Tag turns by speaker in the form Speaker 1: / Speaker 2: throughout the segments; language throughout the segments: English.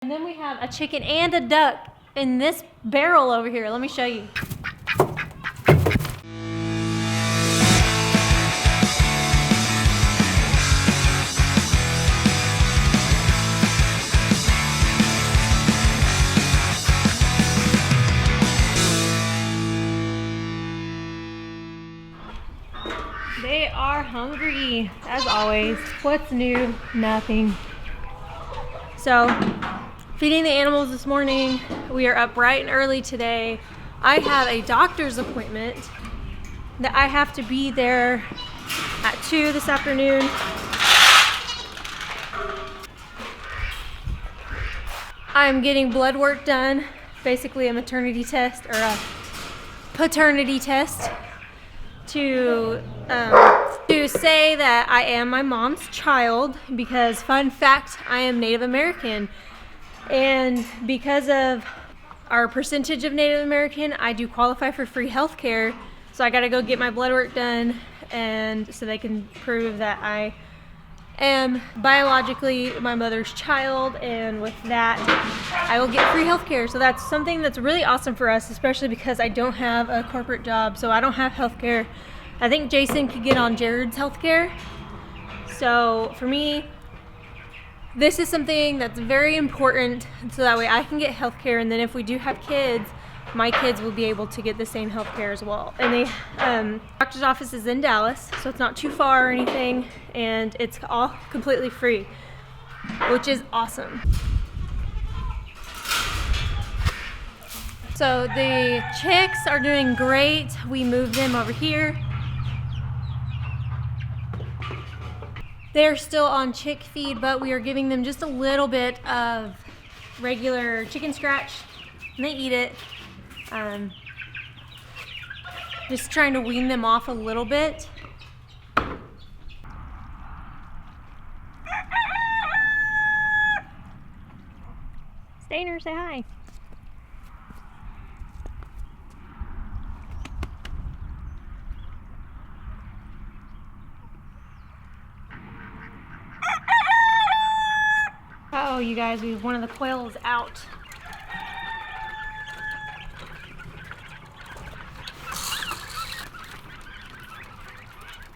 Speaker 1: And then we have a chicken and a duck in this barrel over here. Let me show you. They are hungry, as always. What's new? Nothing. So, feeding the animals this morning. We are up bright and early today. I have a doctor's appointment that I have to be there at 2 this afternoon. I'm getting blood work done, basically a maternity test or a paternity test to say that I am my mom's child, because fun fact, I am Native American, and because of our percentage of Native American, I do qualify for free health care. So I gotta go get my blood work done, and so they can prove that I am biologically my mother's child, and with that I will get free health care. So that's something that's really awesome for us, especially because I don't have a corporate job, so I don't have health care. I think Jason could get on Jared's health care. So for me, this is something that's very important, so that way I can get health care, and then if we do have kids, my kids will be able to get the same health care as well. And the doctor's office is in Dallas, so it's not too far or anything, and it's all completely free, which is awesome. So the chicks are doing great. We moved them over here. They're still on chick feed, but we are giving them just a little bit of regular chicken scratch, and they eat it. Just trying to wean them off a little bit. Stainer, say hi. Uh-oh, you guys, one of the quail is out.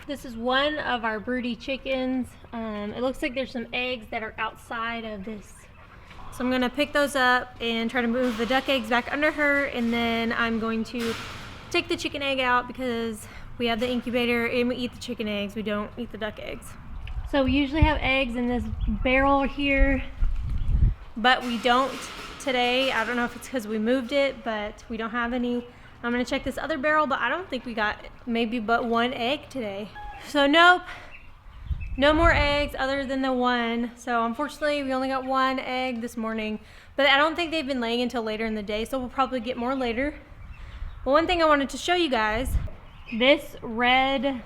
Speaker 1: This is one of our broody chickens. It looks like there's some eggs that are outside of this. So I'm gonna pick those up and try to move the duck eggs back under her, and then I'm going to take the chicken egg out because we have the incubator and we eat the chicken eggs. We don't eat the duck eggs. So we usually have eggs in this barrel here, but we don't today. I don't know if it's because we moved it, but we don't have any. I'm gonna check this other barrel, but I don't think we got maybe but one egg today. So nope, no more eggs other than the one. So unfortunately, we only got one egg this morning, but I don't think they've been laying until later in the day, so we'll probably get more later. But one thing I wanted to show you guys, this red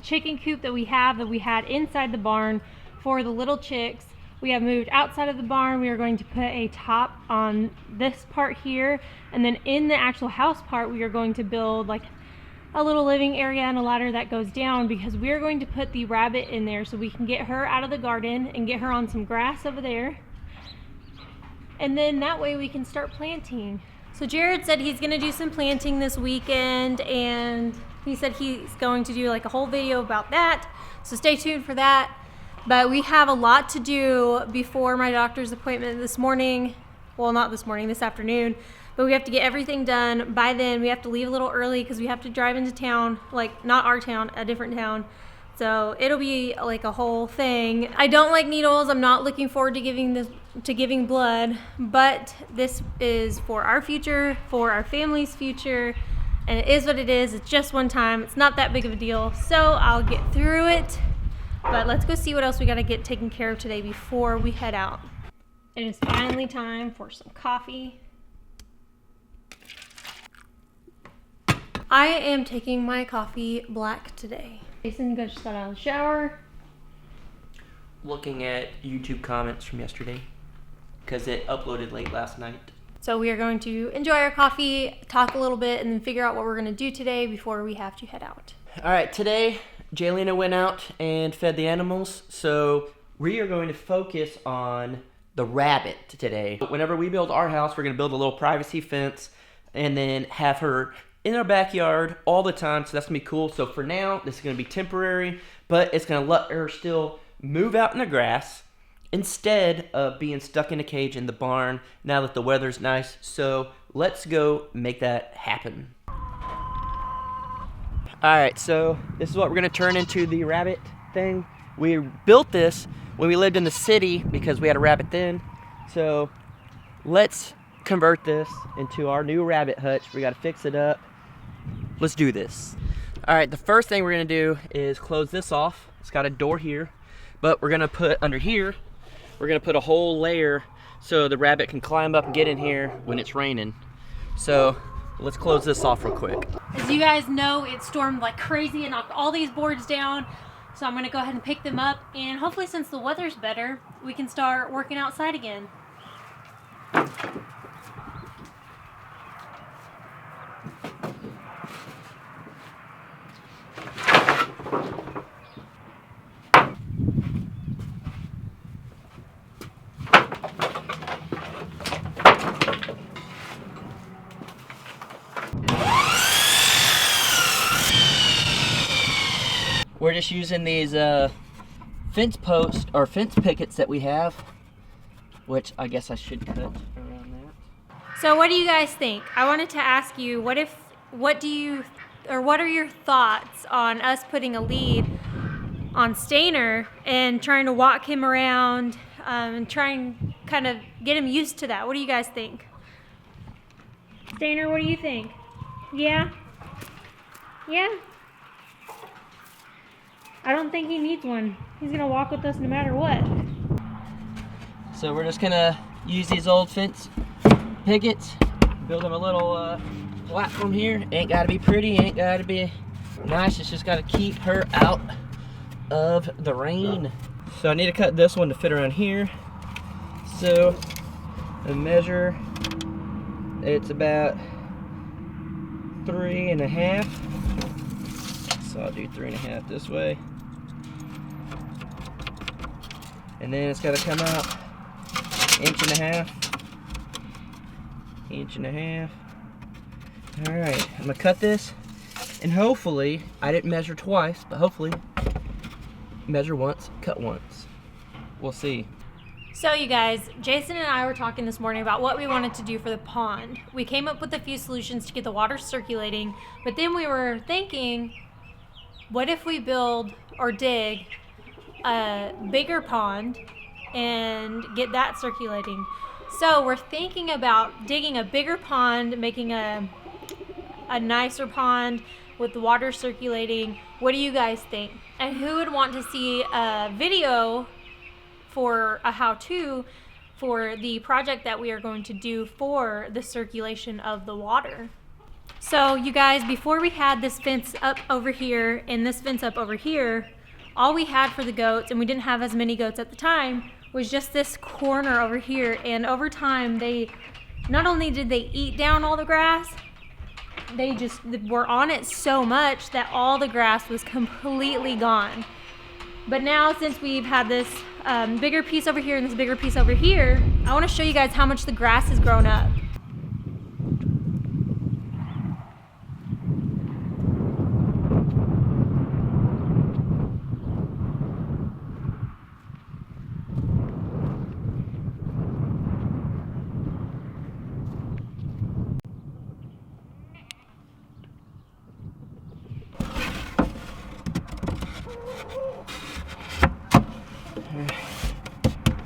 Speaker 1: chicken coop that we had inside the barn for the little chicks, we have moved outside of the barn. We are going to put a top on this part here, and then in the actual house part we are going to build like a little living area and a ladder that goes down, because we are going to put the rabbit in there so we can get her out of the garden and get her on some grass over there, and then that way we can start planting. So Jared said he's gonna do some planting this weekend, and he said he's going to do like a whole video about that, so stay tuned for that. But we have a lot to do before my doctor's appointment this morning. Well, not this morning, this afternoon. But we have to get everything done by then. We have to leave a little early because we have to drive into town, like not our town, a different town. So it'll be like a whole thing. I don't like needles. I'm not looking forward to giving blood, but this is for our future, for our family's future, and it is what it is. It's just one time. It's not that big of a deal. So I'll get through it. But let's go see what else we gotta get taken care of today before we head out. It is finally time for some coffee. I am taking my coffee black today. Jason just got out of the shower.
Speaker 2: Looking at YouTube comments from yesterday because it uploaded late last night.
Speaker 1: So we are going to enjoy our coffee, talk a little bit, and then figure out what we're gonna do today before we have to head out.
Speaker 2: All right, today Jaylena went out and fed the animals, so we are going to focus on the rabbit today. Whenever we build our house, we're gonna build a little privacy fence and then have her in our backyard all the time, so that's gonna be cool. So for now, this is gonna be temporary, but it's gonna let her still move out in the grass instead of being stuck in a cage in the barn now that the weather's nice. So let's go make that happen. All right, so this is what we're gonna turn into the rabbit thing. We built this when we lived in the city because we had a rabbit then. So let's convert this into our new rabbit hutch. We gotta fix it up. Let's do this. All right, the first thing we're gonna do is close this off. It's got a door here, but we're gonna put under here, we're gonna put a whole layer so the rabbit can climb up and get in here when it's raining. So let's close this off real quick.
Speaker 1: As you guys know, it stormed like crazy and knocked all these boards down. So I'm gonna go ahead and pick them up, and hopefully since the weather's better, we can start working outside again.
Speaker 2: We're just using these fence posts or fence pickets that we have, which I guess I should cut around that.
Speaker 1: So what do you guys think? I wanted to ask you, what are your thoughts on us putting a lead on Stainer and trying to walk him around and trying kind of get him used to that? What do you guys think? Stainer, what do you think? Yeah? Yeah? I don't think he needs one. He's gonna walk with us no matter what.
Speaker 2: So we're just gonna use these old fence pickets, build them a little platform here. Ain't gotta be pretty, ain't gotta be nice, it's just gotta keep her out of the rain. So I need to cut this one to fit around here. So I measure, it's about 3.5. So I'll do 3.5 this way. And then it's got to come out 1.5 inches. 1.5 inches. All right, I'm gonna cut this, and hopefully, I didn't measure twice, but hopefully, measure once, cut once. We'll see.
Speaker 1: So you guys, Jason and I were talking this morning about what we wanted to do for the pond. We came up with a few solutions to get the water circulating, but then we were thinking, what if we build or dig a bigger pond and get that circulating? So we're thinking about digging a bigger pond, making a nicer pond with the water circulating. What do you guys think? And who would want to see a video for a how-to for the project that we are going to do for the circulation of the water? So you guys, before we had this fence up over here and this fence up over here, all we had for the goats, and we didn't have as many goats at the time, was just this corner over here. And over time, they not only did they eat down all the grass, they just were on it so much that all the grass was completely gone. But now, since we've had this bigger piece over here and this bigger piece over here, I want to show you guys how much the grass has grown up.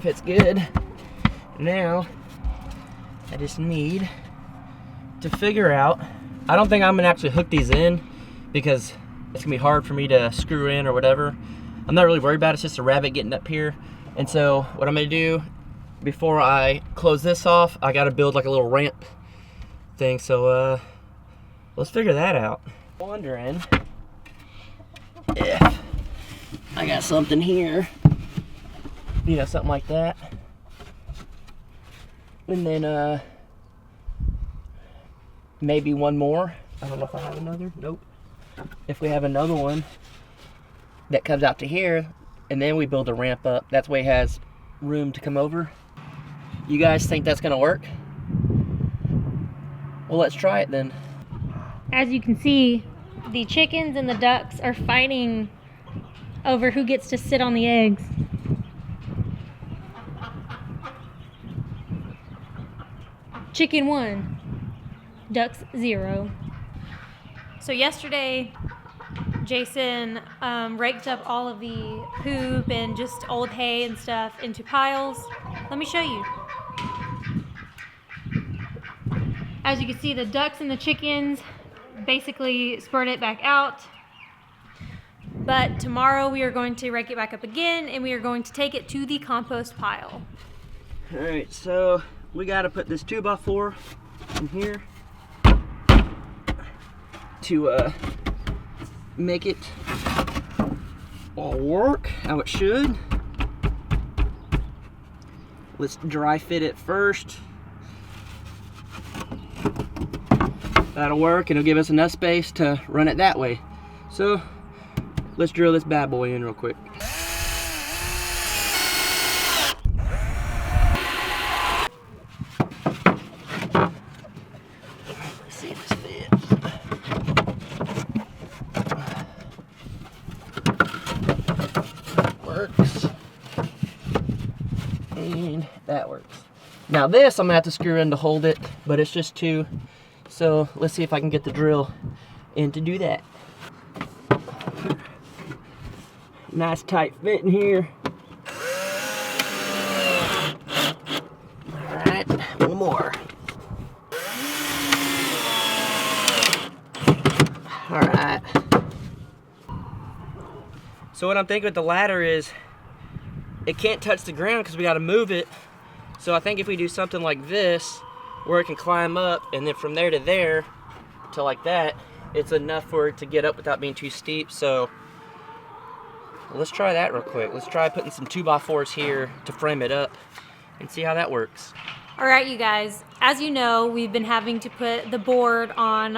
Speaker 2: Fits good. Now I just need to figure out, I don't think I'm gonna actually hook these in because it's gonna be hard for me to screw in or whatever. I'm not really worried about it, it's just a rabbit getting up here. And so what I'm gonna do before I close this off, I gotta build like a little ramp thing. So let's figure that out. Wondering if I got something here, you know, something like that. And then maybe one more. I don't know if I have another. Nope. If we have another one that comes out to here, and then we build a ramp up, that's way it has room to come over. You guys think that's gonna work? Well, let's try it then.
Speaker 1: As you can see, the chickens and the ducks are fighting over who gets to sit on the eggs. Chicken 1, ducks 0. So yesterday, Jason raked up all of the poop and just old hay and stuff into piles. Let me show you. As you can see, the ducks and the chickens basically spurred it back out. But tomorrow we are going to rake it back up again, and we are going to take it to the compost pile.
Speaker 2: All right, so we got to put this 2x4 in here to make it all work how it should. Let's dry fit it first. That'll work, and it'll give us enough space to run it that way. So let's drill this bad boy in real quick. Let's see if this fits. Works. And that works. Now this I'm gonna have to screw in to hold it, but it's just 2. So let's see if I can get the drill in to do that. Nice tight fit in here. All right, one more. All right. So what I'm thinking with the ladder is it can't touch the ground because we got to move it. So I think if we do something like this, where it can climb up, and then from there to there, to like that, it's enough for it to get up without being too steep. So let's try that real quick. Let's try putting some 2x4s here to frame it up and see how that works.
Speaker 1: All right, you guys, as you know, we've been having to put the board on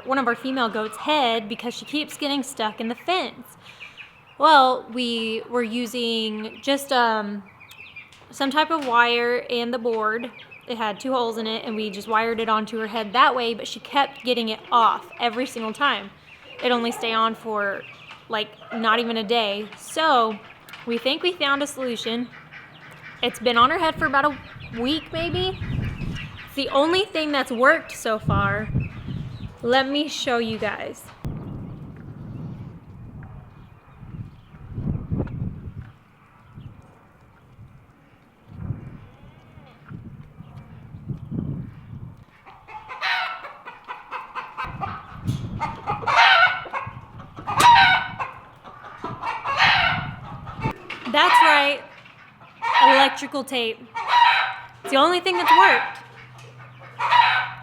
Speaker 1: one of our female goats' head because she keeps getting stuck in the fence. Well, we were using just some type of wire and the board. It had 2 holes in it, and we just wired it onto her head that way, but she kept getting it off every single time. It'd only stay on for like not even a day. So we think we found a solution. It's been on her head for about a week maybe. It's the only thing that's worked so far. Let me show you guys. That's right, electrical tape. It's the only thing that's worked.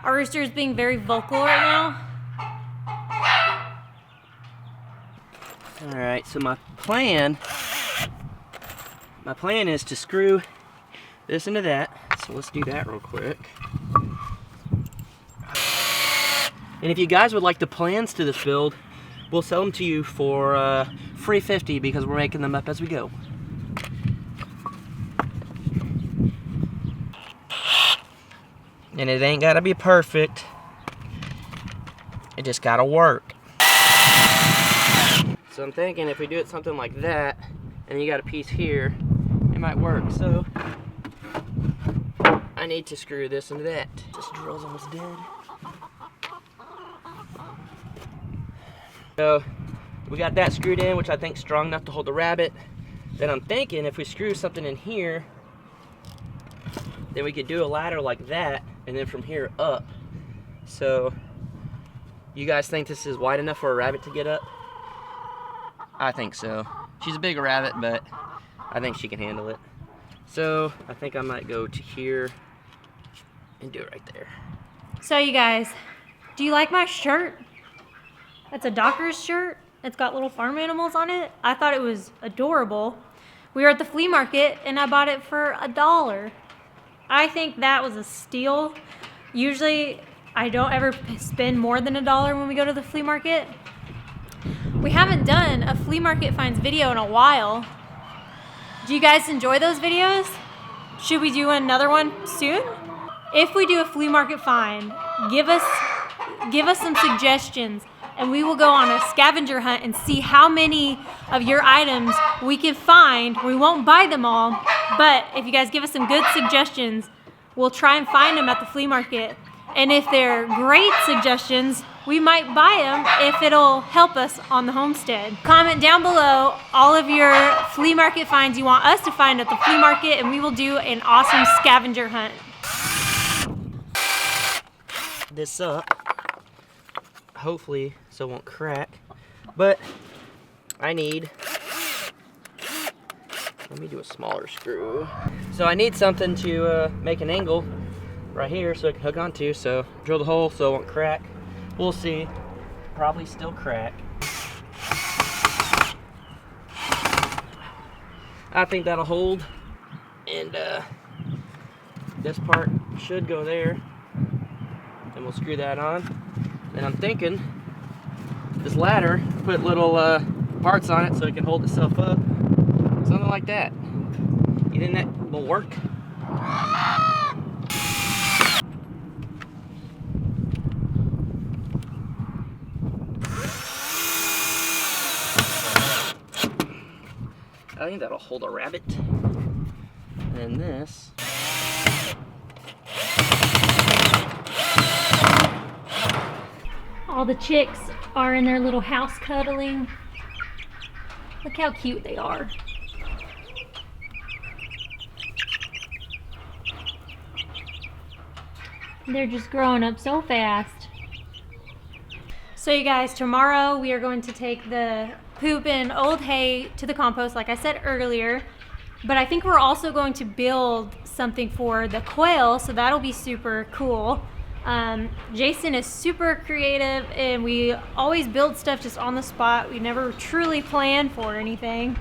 Speaker 1: Our rooster is being very vocal right now.
Speaker 2: All right, so my plan is to screw this into that. So let's do that real quick. And if you guys would like the plans to this build, we'll sell them to you for free 50 because we're making them up as we go. And it ain't gotta be perfect. It just gotta work. So I'm thinking if we do it something like that, and you got a piece here, it might work. So I need to screw this into that. This drill's almost dead. So we got that screwed in, which I think is strong enough to hold the rabbit. Then I'm thinking if we screw something in here, then we could do a ladder like that, and then from here up. So you guys think this is wide enough for a rabbit to get up? I think so. She's a bigger rabbit, but I think she can handle it. So I think I might go to here and do it right there.
Speaker 1: So you guys, do you like my shirt? It's a Docker's shirt. It's got little farm animals on it. I thought it was adorable. We were at the flea market and I bought it for $1. I think that was a steal. Usually I don't ever spend more than $1 when we go to the flea market. We haven't done a flea market finds video in a while. Do you guys enjoy those videos? Should we do another one soon? If we do a flea market find, give us some suggestions, and we will go on a scavenger hunt and see how many of your items we can find. We won't buy them all, but if you guys give us some good suggestions, we'll try and find them at the flea market. And if they're great suggestions, we might buy them if it'll help us on the homestead. Comment down below all of your flea market finds you want us to find at the flea market, and we will do an awesome scavenger hunt.
Speaker 2: This up, hopefully so it won't crack, but I need, let me do a smaller screw. So I need something to make an angle right here so I can hook onto, so drill the hole so it won't crack. We'll see, probably still crack. I think that'll hold, and this part should go there, and we'll screw that on. And I'm thinking this ladder, put little parts on it so it can hold itself up, something like that. You think that will work? I think that'll hold a rabbit. And this.
Speaker 1: All the chicks are in their little house cuddling. Look how cute they are. They're just growing up so fast. So you guys, tomorrow we are going to take the poop and old hay to the compost, like I said earlier. But I think we're also going to build something for the quail, so that'll be super cool. Jason is super creative, and we always build stuff just on the spot. We never truly plan for anything,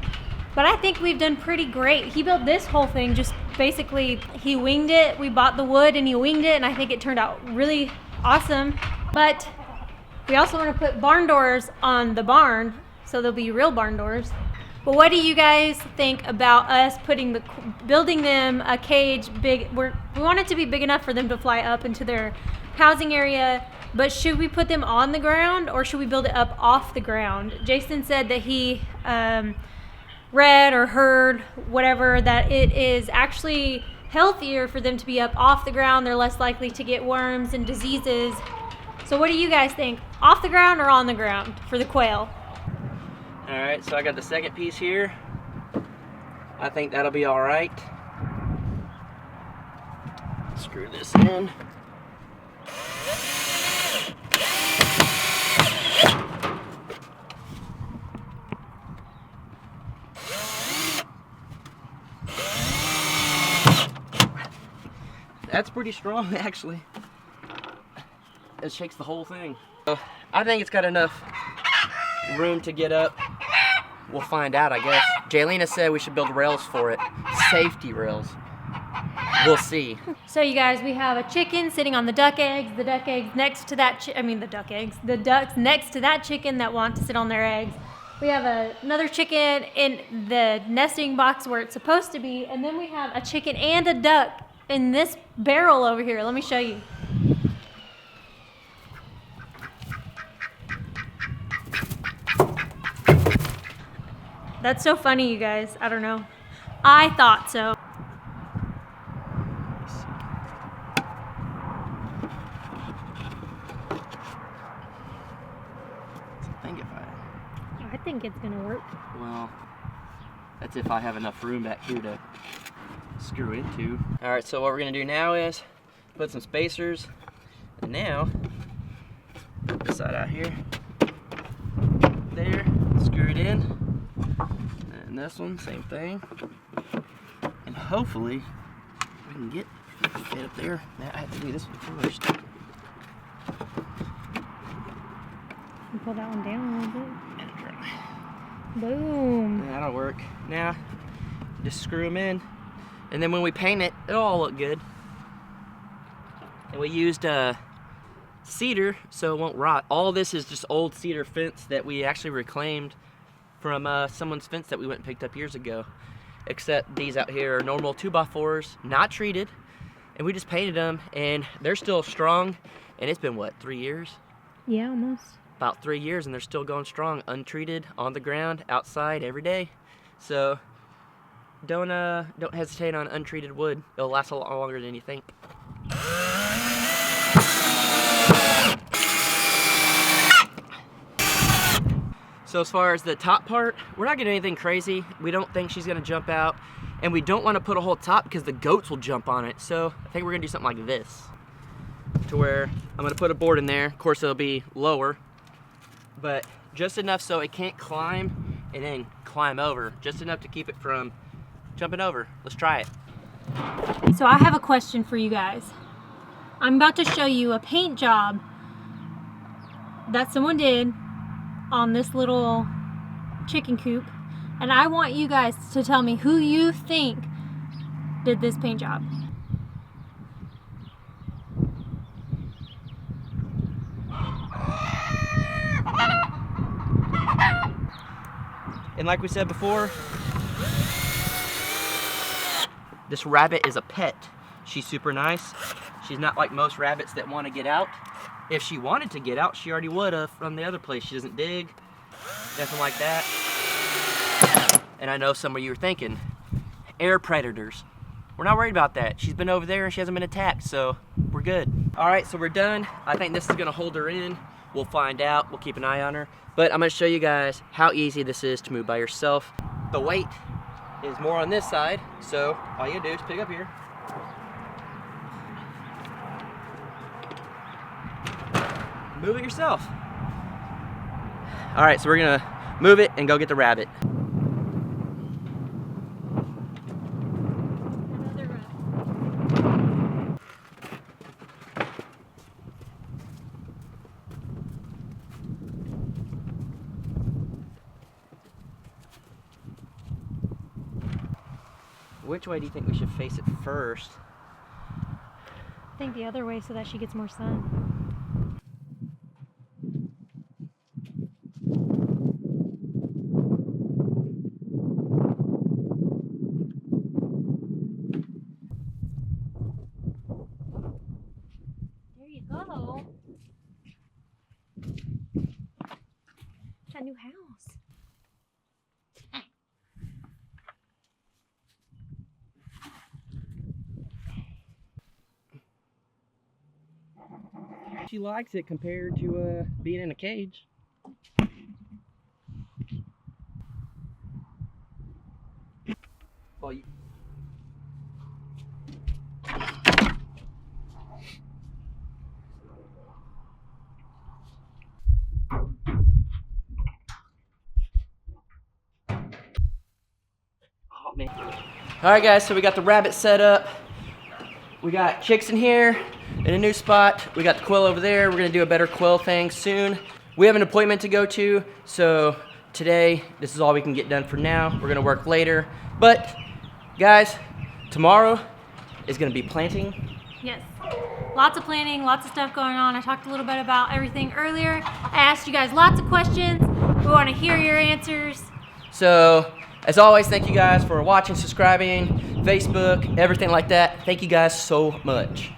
Speaker 1: but I think we've done pretty great. He built this whole thing just basically, he winged it. We bought the wood and he winged it, and I think it turned out really awesome. But we also want to put barn doors on the barn, so there'll be real barn doors. But what do you guys think about us building them a cage big? We want it to be big enough for them to fly up into their housing area, but should we put them on the ground or should we build it up off the ground? Jason said that he read or heard, whatever, that it is actually healthier for them to be up off the ground. They're less likely to get worms and diseases. So what do you guys think? Off the ground or on the ground for the quail?
Speaker 2: Alright, so I got the second piece here. I think that'll be alright. Screw this in. That's pretty strong, actually. It shakes the whole thing. I think it's got enough room to get up. We'll find out, I guess. Jaylena said we should build rails for it. Safety rails. We'll see.
Speaker 1: So you guys, we have a chicken sitting on the duck eggs. The duck eggs next to that the ducks next to that chicken that want to sit on their eggs. We have another chicken in the nesting box where it's supposed to be, and then we have a chicken and a duck in this barrel over here. Let me show you. That's so funny, you guys. I don't know. I thought so. I think it's gonna work.
Speaker 2: Well, that's if I have enough room back here to screw into. All right, so what we're gonna do now is put some spacers, and now put this side out here, there, screw it in. And this one, same thing. And hopefully we can get it up there. Now I have to do this one first.
Speaker 1: You pull that one down a little bit.
Speaker 2: And try.
Speaker 1: Boom.
Speaker 2: That'll work. Now, just screw them in. And then when we paint it, it'll all look good. And we used cedar so it won't rot. All this is just old cedar fence that we actually reclaimed from someone's fence that we went and picked up years ago. except these out here are normal 2x4s, not treated. And we just painted them, and they're still strong. And it's been, what, 3 years?
Speaker 1: Yeah, almost. About
Speaker 2: 3 years, and they're still going strong, untreated, on the ground, outside, every day. So don't hesitate on untreated wood. It'll last a lot longer than you think. So as far as the top part, we're not getting anything crazy. We don't think she's gonna jump out, and we don't want to put a whole top because the goats will jump on it. So I think we're gonna do something like this, to where I'm gonna put a board in there. Of course, it'll be lower, but just enough so it can't climb and then climb over. Just enough to keep it from jumping over. Let's try it.
Speaker 1: So I have a question for you guys. I'm about to show you a paint job that someone did on this little chicken coop, and I want you guys to tell me who you think did this paint job.
Speaker 2: And like we said before, this rabbit is a pet. She's super nice. She's not like most rabbits that want to get out. If she wanted to get out, she already would have from the other place. She doesn't dig, nothing like that. And I know some of you are thinking, air predators. We're not worried about that. She's been over there and she hasn't been attacked, so we're good. All right, so we're done. I think this is gonna hold her in. We'll find out, we'll keep an eye on her. But I'm gonna show you guys how easy this is to move by yourself. The weight is more on this side, so all you gotta do is pick up here. Move it yourself. All right, so we're gonna move it and go get the rabbit.
Speaker 1: Another rabbit.
Speaker 2: Which way do you think we should face it first?
Speaker 1: I think the other way so that she gets more sun. There you go. It's a new house.
Speaker 2: She likes it compared to being in a cage. Well, oh, man. All right, guys, so we got the rabbit set up. We got chicks in here in a new spot. We got the Quail over there. We're gonna do a better Quail thing soon. We have an appointment to go to, so today, this is all we can get done for now. We're gonna work later. But, guys, tomorrow is gonna be planting.
Speaker 1: Yes. Lots of planning, lots of stuff going on. I talked a little bit about everything earlier. I asked you guys lots of questions. We want to hear your answers.
Speaker 2: So, as always, thank you guys for watching, subscribing, Facebook, everything like that. Thank you guys so much.